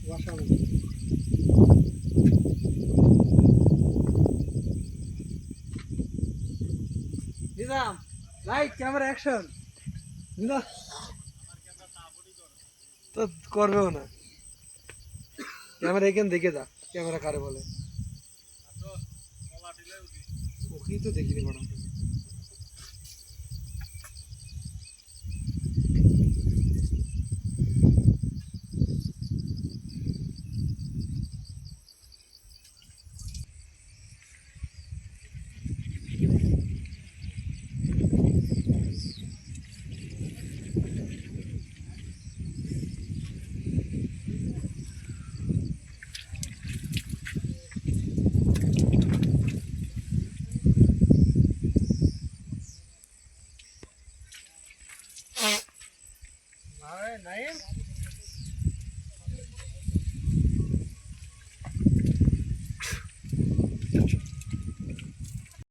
বসানো Nizam light camera action না তো করবেও না ক্যামেরা এখানে দেখে যা ক্যামেরা কারে বলে ওকেই তো দেখিনি বড় নাইম